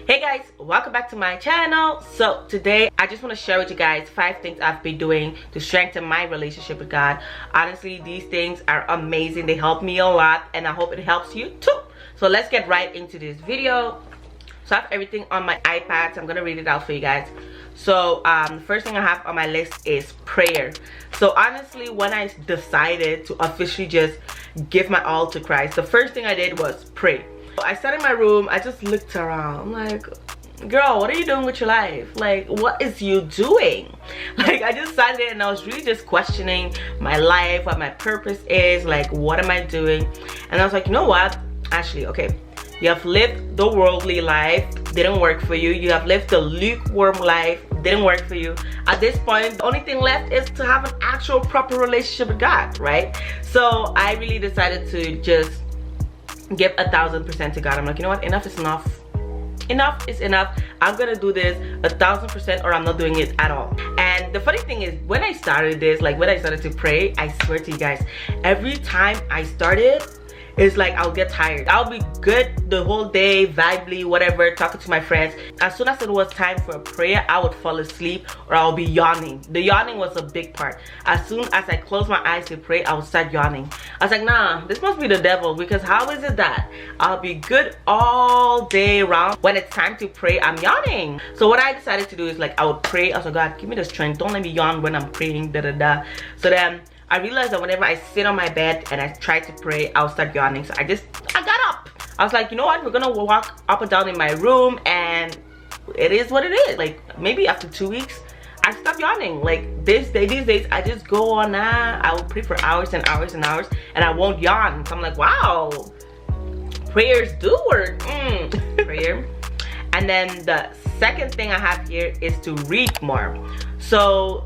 Hey guys, welcome back to my channel. So today I just want to share with you guys 5 things I've been doing to strengthen my relationship with God. Honestly, these things are amazing. They help me a lot and I hope it helps you too. So let's get right into this video. So I have everything on my iPad, so I'm gonna read it out for you guys. So the first thing I have on my list is prayer. So honestly, when I decided to officially just give my all to Christ, the first thing I did was pray. I sat in my room, I just looked around. I'm like, girl, what are you doing with your life? Like, what is you doing? Like, I just sat there and I was really just questioning my life, what my purpose is, like, what am I doing? And I was like, you know what? Actually, okay, you have lived the worldly life, didn't work for you. You have lived the lukewarm life, didn't work for you. At this point, the only thing left is to have an actual proper relationship with God, right? So I really decided to just give 1000% to God. I'm like, you know what, enough is enough. Enough is enough. I'm gonna do this 1000% or I'm not doing it at all. And the funny thing is, when I started this, like when I started to pray, I swear to you guys, every time I started, it's like I'll get tired. I'll be good the whole day, vibely, whatever, talking to my friends. As soon as it was time for a prayer, I would fall asleep or I'll be yawning. The yawning was a big part. As soon as I closed my eyes to pray, I would start yawning. I was like, nah, this must be the devil, because how is it that I'll be good all day round, when it's time to pray, I'm yawning? So what I decided to do is, like, I would pray. I was like, God, give me the strength. Don't let me yawn when I'm praying, da da da. So then I realized that whenever I sit on my bed and I try to pray, I'll start yawning. So I got up. I was like, you know what? We're gonna walk up and down in my room, and it is what it is. Like, maybe after 2 weeks, I stopped yawning. Like these days, I just go on now. I will pray for hours and hours and hours, and I won't yawn. So I'm like, wow, prayers do work. Prayer. And then the second thing I have here is to read more. So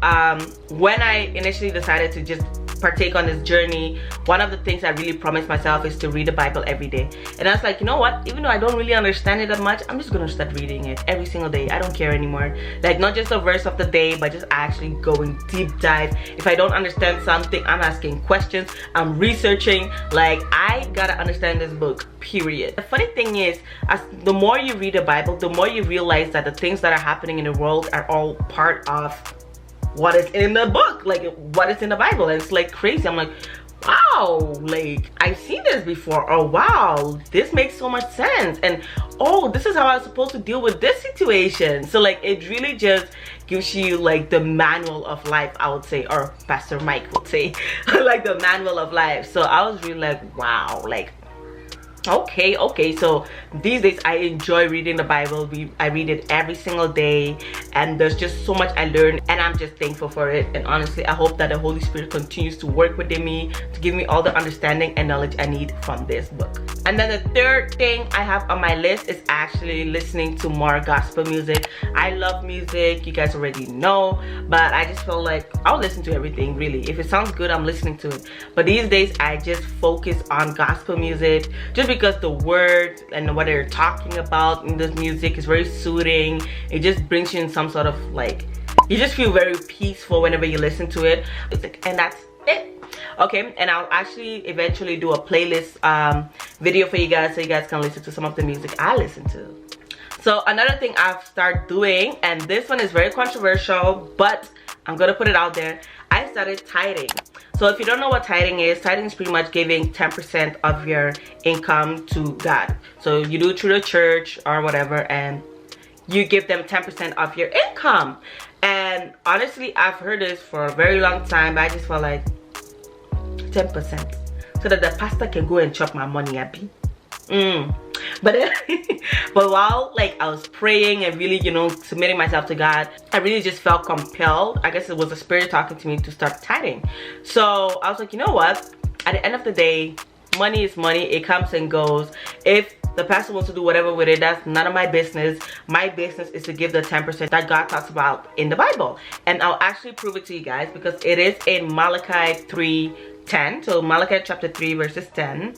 when I initially decided to just partake on this journey, one of the things I really promised myself is to read the Bible every day. And I was like, you know what, even though I don't really understand it that much, I'm just gonna start reading it every single day. I don't care anymore. Like, not just a verse of the day, but just actually going deep dive. If I don't understand something, I'm asking questions, I'm researching. Like, I gotta understand this book, period. The funny thing is, as the more you read the Bible, the more you realize that the things that are happening in the world are all part of what is in the book, like what is in the Bible. And it's like crazy. I'm like, wow, like I've seen this before. Oh wow, this makes so much sense. And oh, this is how I was supposed to deal with this situation. So like, it really just gives you like the manual of life, I would say, or Pastor Mike would say, like the manual of life. So I was really like, wow, like okay. So these days I enjoy reading the Bible. I read it every single day, and there's just so much I learned, and I'm just thankful for it. And honestly, I hope that the Holy Spirit continues to work within me to give me all the understanding and knowledge I need from this book. And then the third thing I have on my list is actually listening to more gospel music. I love music, you guys already know, but I just feel like I'll listen to everything really. If it sounds good, I'm listening to it. But these days I just focus on gospel music, just because the words and what they're talking about in this music is very soothing. It just brings you in some sort of, like, you just feel very peaceful whenever you listen to it. And that's it. Okay, and I'll actually eventually do a playlist video for you guys, so you guys can listen to some of the music I listen to. So another thing I've started doing, and this one is very controversial, but I'm gonna put it out there, I started tithing. So if you don't know what tithing is pretty much giving 10% of your income to God. So you do it through the church or whatever, and you give them 10% of your income. And honestly, I've heard this for a very long time, but I just felt like 10%, so that the pastor can go and chop my money, Abby. But while like I was praying and really, you know, submitting myself to God, I really just felt compelled. I guess it was the Spirit talking to me to start tithing. So I was like, you know what, at the end of the day, money is money. It comes and goes. If the pastor wants to do whatever with it, that's none of my business. My business is to give the 10% that God talks about in the Bible. And I'll actually prove it to you guys, because it is in Malachi 3:10. So Malachi chapter 3 verses 10,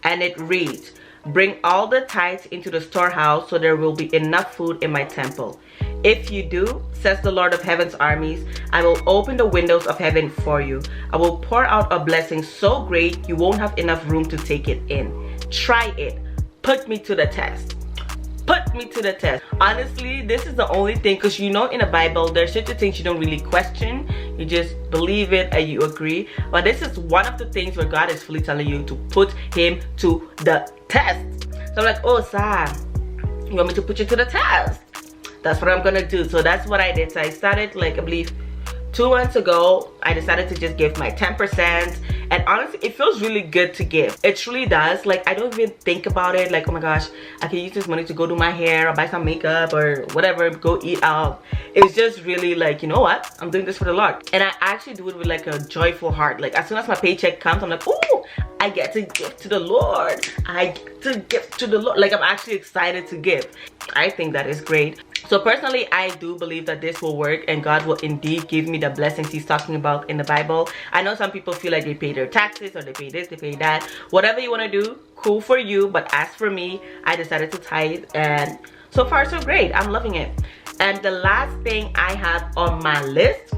and it reads, "Bring all the tithes into the storehouse, so there will be enough food in my temple. If you do, says the Lord of heaven's armies, I will open the windows of heaven for you. I will pour out a blessing so great you won't have enough room to take it in. Try it. Put me to the test." put me to the test. Honestly, this is the only thing, because you know in the Bible there's certain things you don't really question, you just believe it and you agree. But this is one of the things where God is fully telling you to put him to the test. So I'm like, oh Sam, you want me to put you to the test? That's what I'm gonna do. So that's what I did. So I started, like, I believe 2 months ago. I decided to just give my 10%, and honestly it feels really good to give. It truly does. Like, I don't even think about it like, oh my gosh, I can use this money to go do my hair or buy some makeup or whatever, go eat out. It's just really like, you know what, I'm doing this for the Lord. And I actually do it with like a joyful heart. Like, as soon as my paycheck comes, I'm like, oh, I get to give to the Lord. I get to give to the Lord. Like, I'm actually excited to give. I think that is great. So personally, I do believe that this will work and God will indeed give me the blessings he's talking about in the Bible. I know some people feel like they pay their taxes or they pay this, they pay that. Whatever you want to do, cool for you. But as for me, I decided to tithe, and so far so great. I'm loving it. And the last thing I have on my list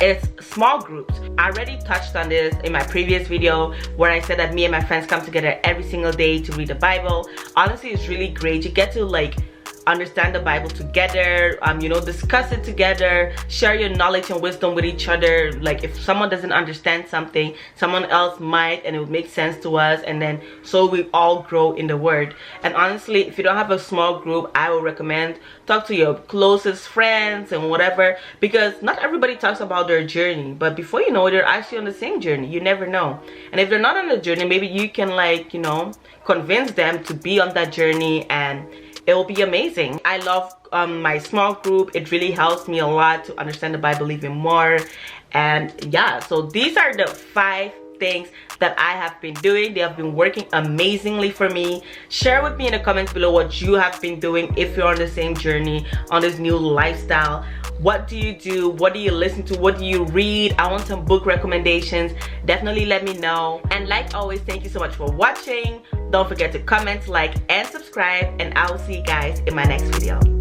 is small groups. I already touched on this in my previous video where I said that me and my friends come together every single day to read the Bible. Honestly, it's really great. You get to like understand the Bible together, you know, discuss it together, share your knowledge and wisdom with each other. Like, if someone doesn't understand something, someone else might, and it would make sense to us, and then so we all grow in the word. And honestly, if you don't have a small group, I would recommend talk to your closest friends and whatever, because not everybody talks about their journey, but before you know it, they're actually on the same journey. You never know. And if they're not on the journey, maybe you can, like, you know, convince them to be on that journey, and it will be amazing. I love my small group. It really helps me a lot to understand the Bible even more. And yeah, so these are the 5 things that I have been doing. They have been working amazingly for me. Share with me in the comments below what you have been doing if you're on the same journey, on this new lifestyle. What do you do? What do you listen to? What do you read? I want some book recommendations. Definitely let me know. And like always, thank you so much for watching. Don't forget to comment, like, and subscribe, and I will see you guys in my next video.